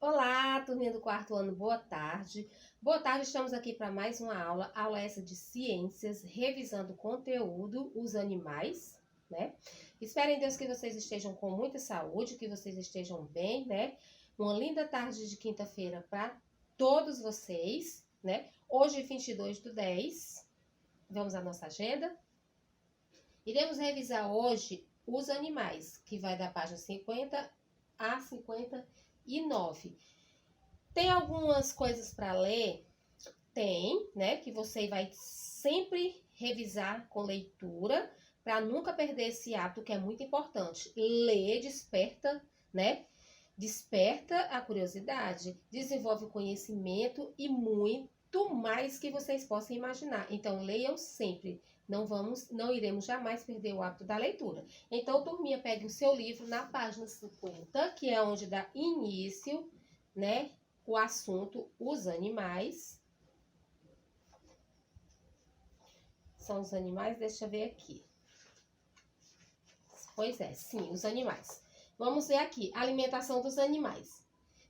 Olá, turminha do quarto ano, boa tarde. Boa tarde, estamos aqui para mais uma aula essa de ciências, revisando o conteúdo, os animais, né? Espero em Deus que vocês estejam com muita saúde, que vocês estejam bem, né? Uma linda tarde de quinta-feira para todos vocês, né? Hoje, 22/10, vamos à nossa agenda. Iremos revisar hoje os animais, que vai da página 50 a 59. Tem algumas coisas para ler? Tem, né? Que você vai sempre revisar com leitura, para nunca perder esse hábito que é muito importante. Ler desperta, né? Desperta a curiosidade, desenvolve o conhecimento e muito mais que vocês possam imaginar. Então, leiam sempre. Não iremos jamais perder o hábito da leitura. Então, turminha, pegue o seu livro na página 50, que é onde dá início, né? O assunto, os animais. São os animais, deixa eu ver aqui. Pois é, sim, os animais. Vamos ver aqui, alimentação dos animais.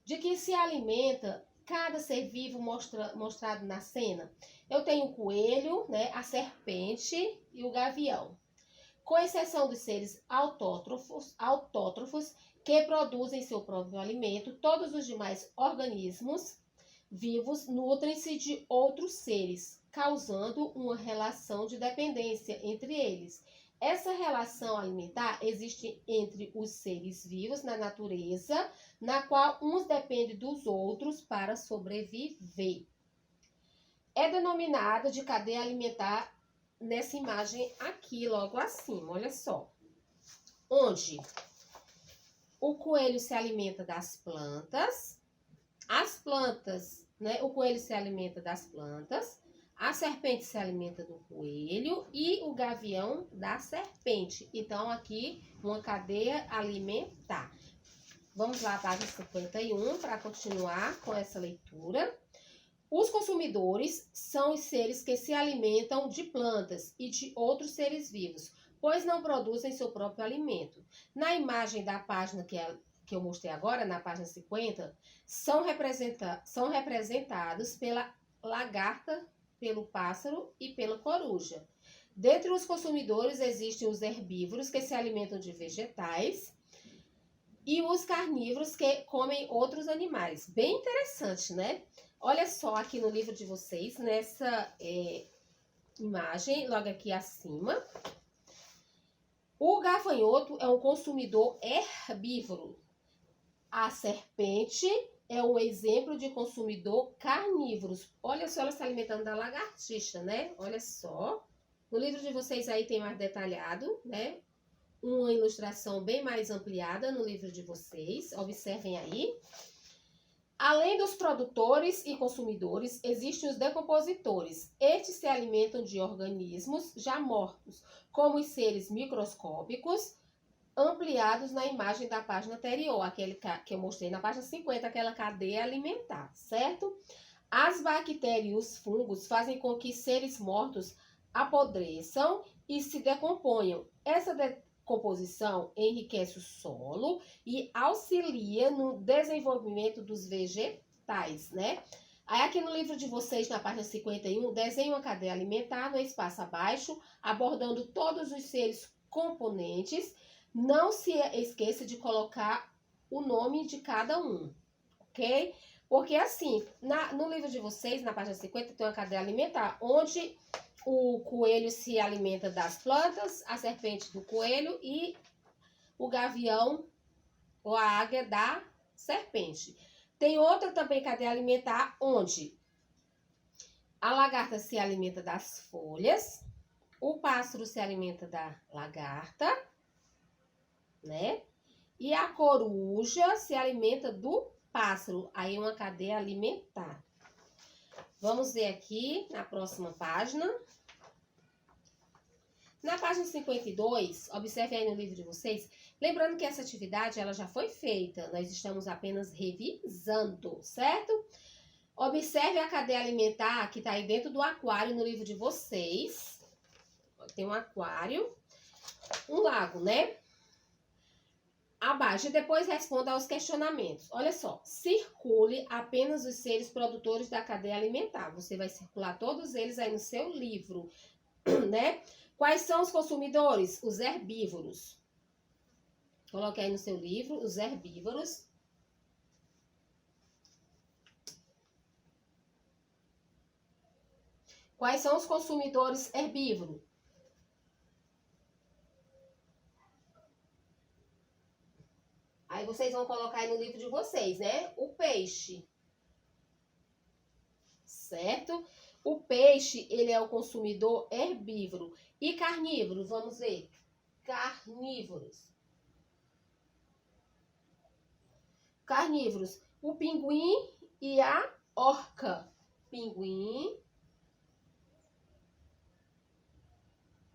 De que se alimenta cada ser vivo mostrado na cena? Eu tenho o coelho, né, a serpente e o gavião. Com exceção dos seres autótrofos que produzem seu próprio alimento, todos os demais organismos vivos nutrem-se de outros seres, causando uma relação de dependência entre eles. Essa relação alimentar existe entre os seres vivos na natureza, na qual uns dependem dos outros para sobreviver. É denominada de cadeia alimentar nessa imagem aqui, logo acima, olha só. Onde o coelho se alimenta das plantas, as plantas, né? O coelho se alimenta das plantas, a serpente se alimenta do coelho e o gavião da serpente. Então, aqui, uma cadeia alimentar. Vamos lá, página 51, para continuar com essa leitura. Os consumidores são os seres que se alimentam de plantas e de outros seres vivos, pois não produzem seu próprio alimento. Na imagem da página que eu mostrei agora, na página 50, são representados pela lagarta, pelo pássaro e pela coruja. Dentre os consumidores existem os herbívoros, que se alimentam de vegetais, e os carnívoros, que comem outros animais. Bem interessante, né? Olha só aqui no livro de vocês, nessa imagem, logo aqui acima. O gafanhoto é um consumidor herbívoro. A serpente é um exemplo de consumidor carnívoro. Olha só, ela se alimentando da lagartixa, né? Olha só. No livro de vocês aí tem mais detalhado, né? Uma ilustração bem mais ampliada no livro de vocês. Observem aí. Além dos produtores e consumidores, existem os decompositores. Estes se alimentam de organismos já mortos, como os seres microscópicos, ampliados na imagem da página anterior, aquele que eu mostrei na página 50, aquela cadeia alimentar, certo? As bactérias e os fungos fazem com que seres mortos apodreçam e se decomponham. Essa decomposição enriquece o solo e auxilia no desenvolvimento dos vegetais, né? Aí aqui no livro de vocês, na página 51, desenha uma cadeia alimentar no espaço abaixo, abordando todos os seres componentes. Não se esqueça de colocar o nome de cada um, ok? Porque assim, no livro de vocês, na página 50, tem uma cadeia alimentar, onde o coelho se alimenta das plantas, a serpente do coelho e o gavião ou a águia da serpente. Tem outra também cadeia alimentar, onde a lagarta se alimenta das folhas, o pássaro se alimenta da lagarta, né? E a coruja se alimenta do pássaro. Aí uma cadeia alimentar. Vamos ver aqui na próxima página. Na página 52, observe aí no livro de vocês, lembrando que essa atividade ela já foi feita, nós estamos apenas revisando, certo? Observe a cadeia alimentar que está aí dentro do aquário no livro de vocês. tem um aquário, um lago, né? Abaixo, e depois responda aos questionamentos. Olha só, circule apenas os seres produtores da cadeia alimentar. Você vai circular todos eles aí no seu livro, né? Quais são os consumidores? Os herbívoros. Coloque aí no seu livro, os herbívoros. Quais são os consumidores herbívoros? Aí vocês vão colocar aí no livro de vocês, né? O peixe. Certo? O peixe, ele é o consumidor herbívoro. E carnívoro, vamos ver. Carnívoros. Carnívoros. O pinguim e a orca. Pinguim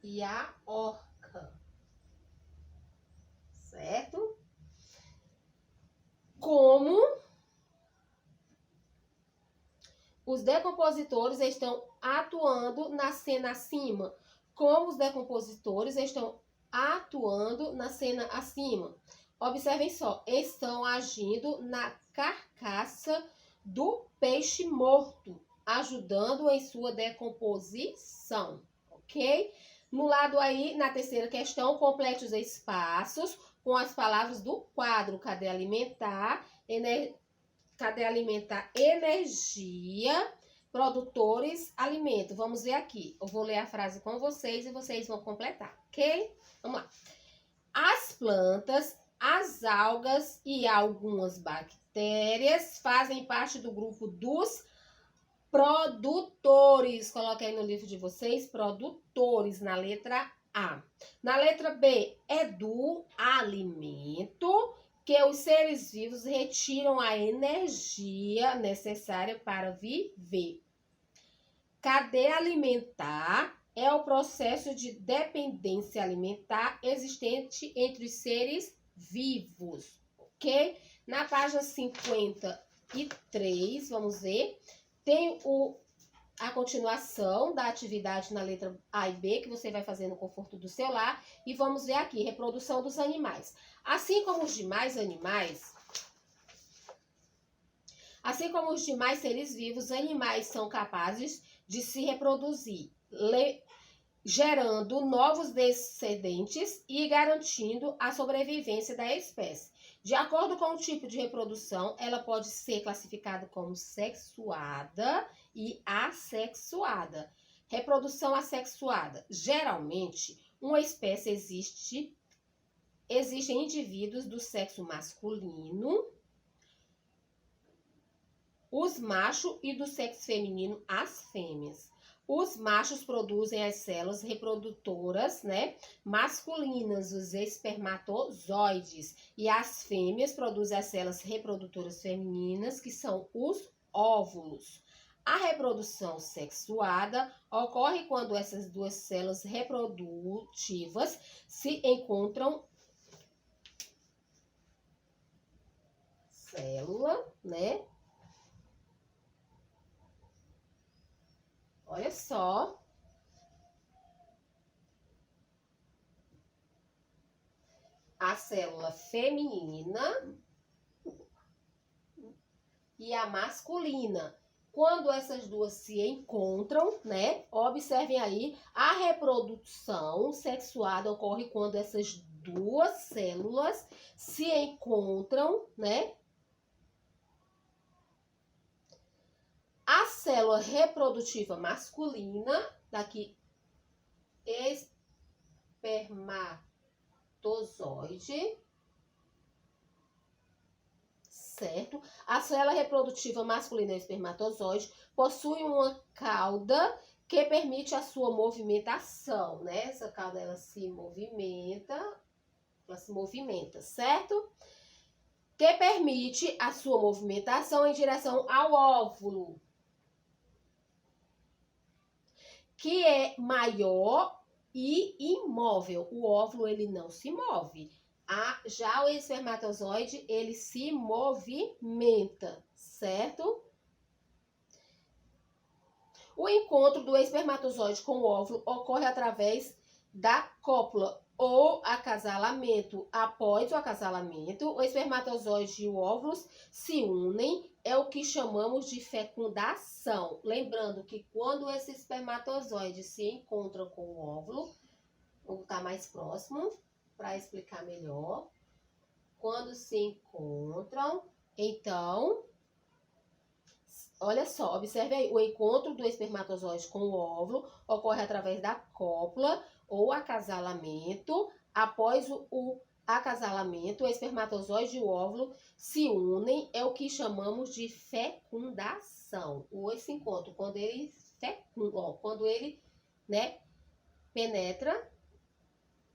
e a orca. Certo? Como os decompositores estão atuando na cena acima. Como os decompositores estão atuando na cena acima. Observem só, estão agindo na carcaça do peixe morto, ajudando em sua decomposição, ok? No lado aí, na terceira questão, complete os espaços com as palavras do quadro. Cadeia alimentar, energia, produtores, alimento. Vamos ver aqui. Eu vou ler a frase com vocês e vocês vão completar, ok? Vamos lá. As plantas, as algas e algumas bactérias fazem parte do grupo dos produtores. Coloque aí no livro de vocês, produtores, na letra A. Na letra B, é do alimento que os seres vivos retiram a energia necessária para viver. Cadeia alimentar é o processo de dependência alimentar existente entre os seres vivos, ok? Na página 53, vamos ver, tem a continuação da atividade na letra A e B, que você vai fazer no conforto do seu lar. E vamos ver aqui, reprodução dos animais. Assim como os demais seres vivos, animais são capazes de se reproduzir, gerando novos descendentes e garantindo a sobrevivência da espécie. De acordo com o tipo de reprodução, ela pode ser classificada como sexuada e assexuada. Reprodução assexuada. Geralmente, uma espécie existem indivíduos do sexo masculino, os machos, e do sexo feminino, as fêmeas. Os machos produzem as células reprodutoras, né, masculinas, os espermatozoides, e as fêmeas produzem as células reprodutoras femininas, que são os óvulos. A reprodução sexuada ocorre quando essas duas células reprodutivas se encontram. Célula, né? Olha só. A célula feminina e a masculina. Quando essas duas se encontram, né? Observem aí, a reprodução sexuada ocorre quando essas duas células se encontram, né? A célula reprodutiva masculina, daqui espermatozoide, certo? A célula reprodutiva masculina, espermatozoide, possui uma cauda que permite a sua movimentação, né? Essa cauda, ela se movimenta, certo? Que permite a sua movimentação em direção ao óvulo, que é maior e imóvel. O óvulo, ele não se move. Já o espermatozoide, ele se movimenta, certo? O encontro do espermatozoide com o óvulo ocorre através da cópula ou acasalamento. Após o acasalamento, o espermatozoide e o óvulo se unem, é o que chamamos de fecundação. Lembrando que quando esse espermatozoide se encontra com o óvulo, vou estar mais próximo para explicar melhor. Quando se encontram, então, olha só, observe aí, o encontro do espermatozoide com o óvulo ocorre através da cópula ou acasalamento. Após o acasalamento, o espermatozoide e o óvulo se unem, é o que chamamos de fecundação. Esse encontro, quando ele penetra,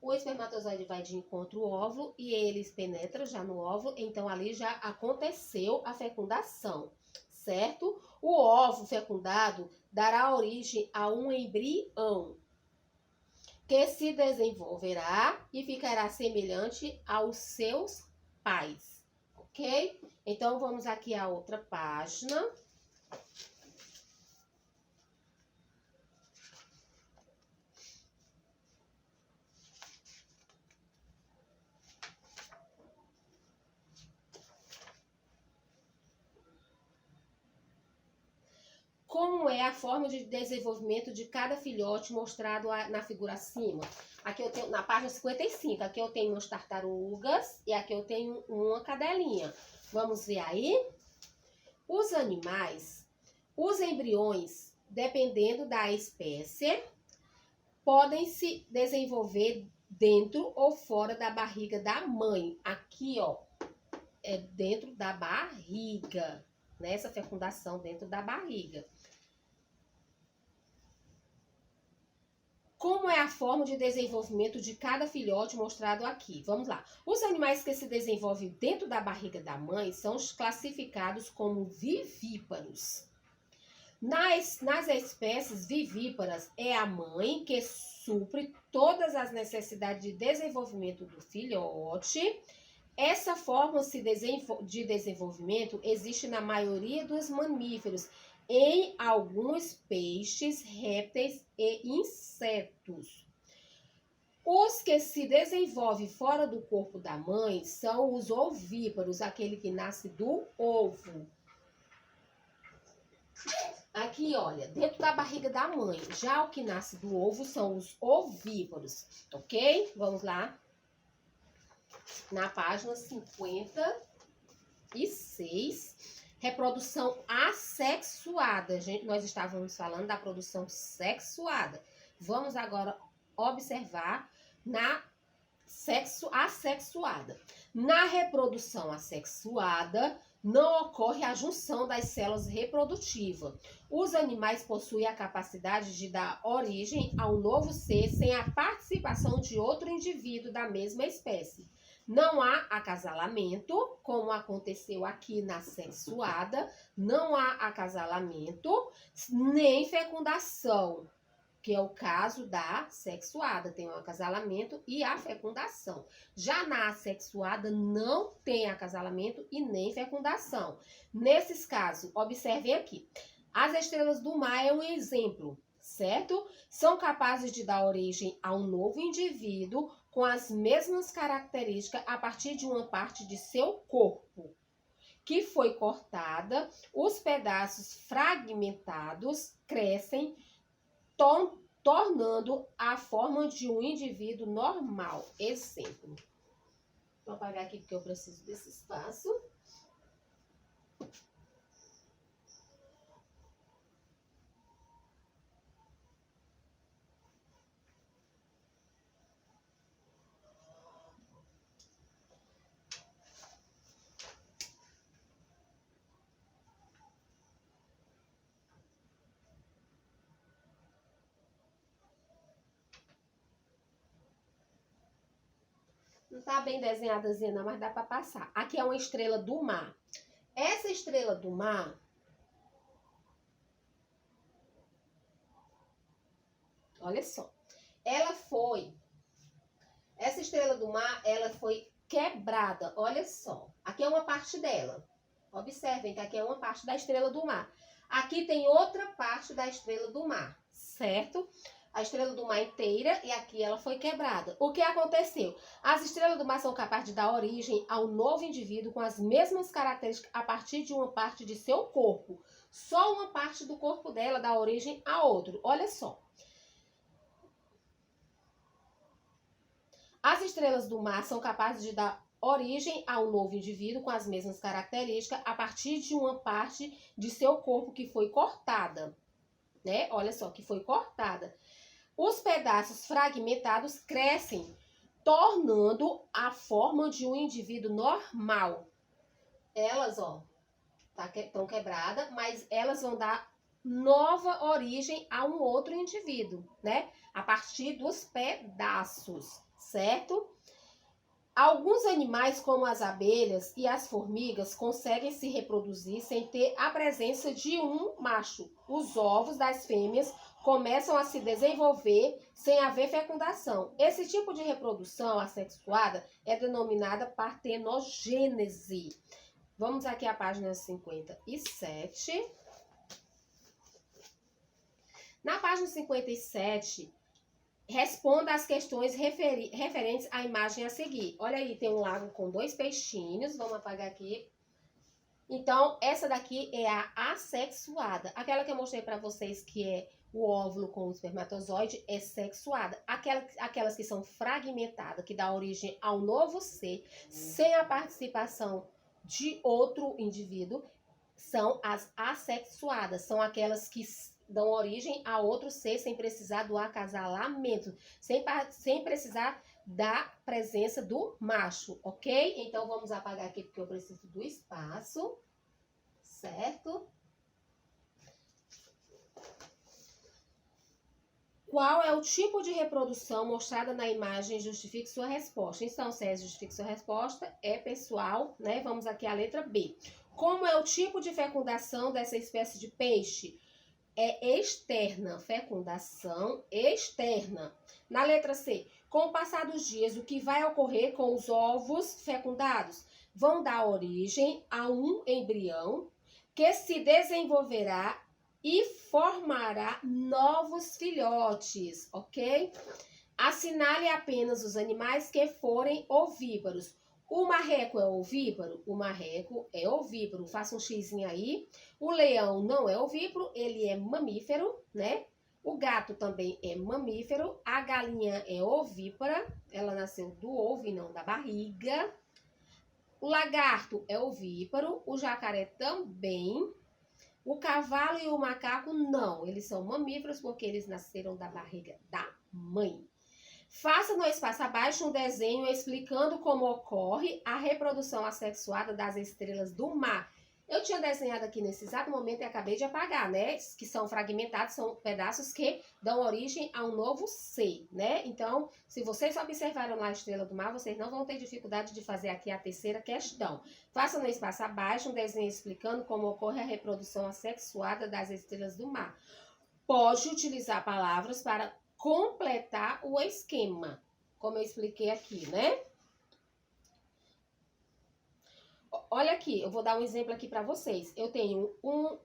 o espermatozoide vai de encontro ao óvulo e eles penetram já no óvulo, então ali já aconteceu a fecundação, certo? O óvulo fecundado dará origem a um embrião que se desenvolverá e ficará semelhante aos seus pais, ok? Então, vamos aqui à outra página. Como é a forma de desenvolvimento de cada filhote mostrado na figura acima? Aqui eu tenho, na página 55, aqui eu tenho umas tartarugas e aqui eu tenho uma cadelinha. Vamos ver aí? Os animais, os embriões, dependendo da espécie, podem se desenvolver dentro ou fora da barriga da mãe. Aqui, ó, é dentro da barriga, nessa fecundação dentro da barriga. Como é a forma de desenvolvimento de cada filhote mostrado aqui? Vamos lá. Os animais que se desenvolvem dentro da barriga da mãe são classificados como vivíparos. Nas espécies vivíparas, é a mãe que supre todas as necessidades de desenvolvimento do filhote. Essa forma de desenvolvimento existe na maioria dos mamíferos, em alguns peixes, répteis e insetos. Os que se desenvolvem fora do corpo da mãe são os ovíparos, aquele que nasce do ovo. Aqui, olha, dentro da barriga da mãe. Já o que nasce do ovo são os ovíparos, ok? Vamos lá. Na página 56, reprodução assexuada. Gente, nós estávamos falando da produção sexuada. Vamos agora observar na assexuada. Na reprodução assexuada, não ocorre a junção das células reprodutivas. Os animais possuem a capacidade de dar origem a um novo ser sem a participação de outro indivíduo da mesma espécie. Não há acasalamento, como aconteceu aqui na sexuada, não há acasalamento, nem fecundação, que é o caso da sexuada, tem o acasalamento e a fecundação. Já na assexuada não tem acasalamento e nem fecundação. Nesses casos, observem aqui, as estrelas do mar é um exemplo, certo? São capazes de dar origem a um novo indivíduo com as mesmas características a partir de uma parte de seu corpo, que foi cortada, os pedaços fragmentados crescem, tornando a forma de um indivíduo normal. Exemplo. Vou apagar aqui porque eu preciso desse espaço. Não tá bem desenhadazinha não, mas dá para passar. Aqui é uma estrela do mar. Essa estrela do mar, olha só, essa estrela do mar, ela foi quebrada, olha só. Aqui é uma parte dela. Observem que aqui é uma parte da estrela do mar. Aqui tem outra parte da estrela do mar, certo? a estrela do mar inteira e aqui ela foi quebrada. O que aconteceu? As estrelas do mar são capazes de dar origem a um novo indivíduo com as mesmas características a partir de uma parte de seu corpo. Só uma parte do corpo dela dá origem a outro. Olha só. As estrelas do mar são capazes de dar origem a um novo indivíduo com as mesmas características a partir de uma parte de seu corpo que foi cortada, né? Olha só, que foi cortada. Os pedaços fragmentados crescem, tornando a forma de um indivíduo normal. Elas, ó, estão quebradas, mas elas vão dar nova origem a um outro indivíduo, né? A partir dos pedaços, certo? Alguns animais, como as abelhas e as formigas, conseguem se reproduzir sem ter a presença de um macho. Os ovos das fêmeas começam a se desenvolver sem haver fecundação. Esse tipo de reprodução assexuada é denominada partenogênese. Vamos aqui à página 57. Na página 57, responda às questões referentes à imagem a seguir. Olha aí, tem um lago com 2 peixinhos. Vamos apagar aqui. Então, essa daqui é a assexuada. Aquela que eu mostrei para vocês, que é o óvulo com o espermatozoide, é sexuada. Aquelas que são fragmentadas, que dá origem a um novo ser, sem a participação de outro indivíduo, são as assexuadas. São aquelas que dão origem a outro ser sem precisar do acasalamento, sem precisar da presença do macho, ok? Então, vamos apagar aqui porque eu preciso do espaço, certo? Qual é o tipo de reprodução mostrada na imagem? Justifique sua resposta. Então, se é justifique sua resposta, é pessoal, né? Vamos aqui à letra B. Como é o tipo de fecundação dessa espécie de peixe? É externa, fecundação externa. Na letra C, com o passar dos dias, o que vai ocorrer com os ovos fecundados? Vão dar origem a um embrião que se desenvolverá e formará novos filhotes, ok? Assinale apenas os animais que forem ovíparos. O marreco é ovíparo? O marreco é ovíparo. Faça um xizinho aí. O leão não é ovíparo, ele é mamífero, né? O gato também é mamífero. A galinha é ovípara. Ela nasceu do ovo e não da barriga. O lagarto é ovíparo. O jacaré também. O cavalo e o macaco não. Eles são mamíferos porque eles nasceram da barriga da mãe. Faça no espaço abaixo um desenho explicando como ocorre a reprodução assexuada das estrelas do mar. Eu tinha desenhado aqui nesse exato momento e acabei de apagar, né? Que são fragmentados, são pedaços que dão origem a um novo ser, né? Então, se vocês observaram lá a estrela do mar, vocês não vão ter dificuldade de fazer aqui a terceira questão. Faça no espaço abaixo um desenho explicando como ocorre a reprodução assexuada das estrelas do mar. Pode utilizar palavras para completar o esquema, como eu expliquei aqui, né? Olha aqui, eu vou dar um exemplo aqui para vocês. Eu tenho um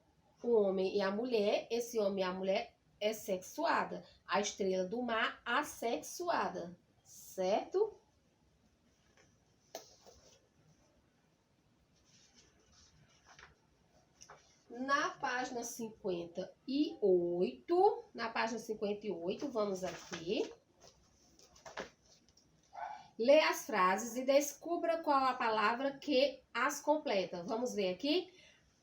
homem e a mulher, esse homem e a mulher é sexuada. A estrela do mar, assexuada, certo? Na página 58, vamos aqui. Lê as frases e descubra qual a palavra que as completa. Vamos ver aqui.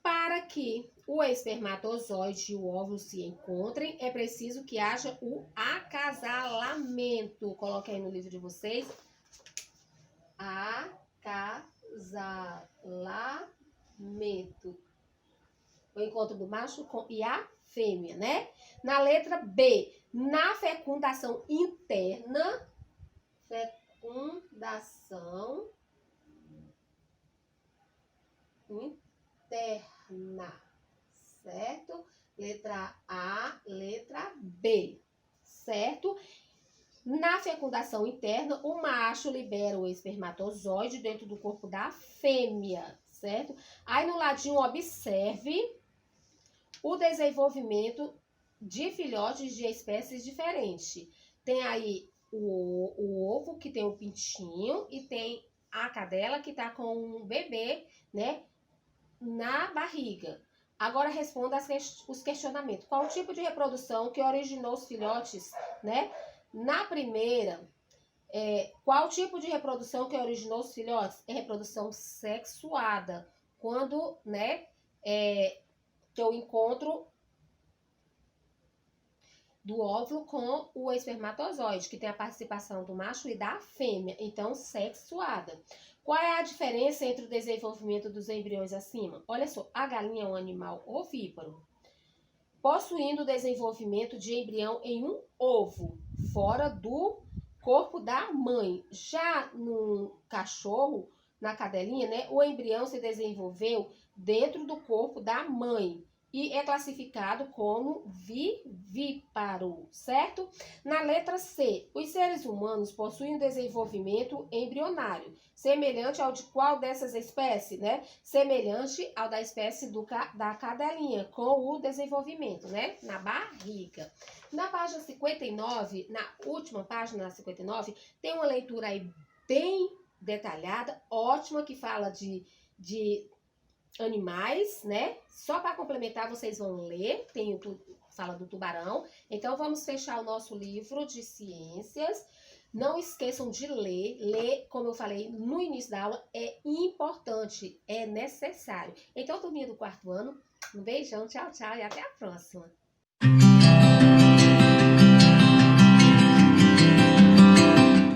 Para que o espermatozoide e o óvulo se encontrem, é preciso que haja o acasalamento. Coloque aí no livro de vocês. Acasalamento. O encontro do macho e a fêmea, né? Na letra B, na fecundação interna, certo? Letra A, letra B, certo? Na fecundação interna, o macho libera o espermatozoide dentro do corpo da fêmea, certo? Aí no ladinho, observe o desenvolvimento de filhotes de espécies diferentes. Tem aí o ovo, que tem o pintinho, e tem a cadela que tá com um bebê, né, na barriga. Agora responda os questionamentos. Qual o tipo de reprodução que originou os filhotes, né? Na primeira, qual o tipo de reprodução que originou os filhotes? É reprodução sexuada. Quando, né, que eu encontro do óvulo com o espermatozoide, que tem a participação do macho e da fêmea, então sexuada. Qual é a diferença entre o desenvolvimento dos embriões acima? Olha só, a galinha é um animal ovíparo, possuindo o desenvolvimento de embrião em um ovo, fora do corpo da mãe. Já no cachorro, na cadelinha, né, o embrião se desenvolveu dentro do corpo da mãe e é classificado como vivíparo, certo? Na letra C, os seres humanos possuem um desenvolvimento embrionário, semelhante ao de qual dessas espécies, né? Semelhante ao da espécie da cadelinha, com o desenvolvimento, né? Na barriga. Na página 59, na última página, na 59, tem uma leitura aí bem detalhada, ótima, que fala de animais, né? Só para complementar, vocês vão ler, fala do tubarão. Então, vamos fechar o nosso livro de ciências. Não esqueçam de ler. Ler, como eu falei no início da aula, é importante, é necessário. Então, turminha do quarto ano, um beijão, tchau, tchau e até a próxima.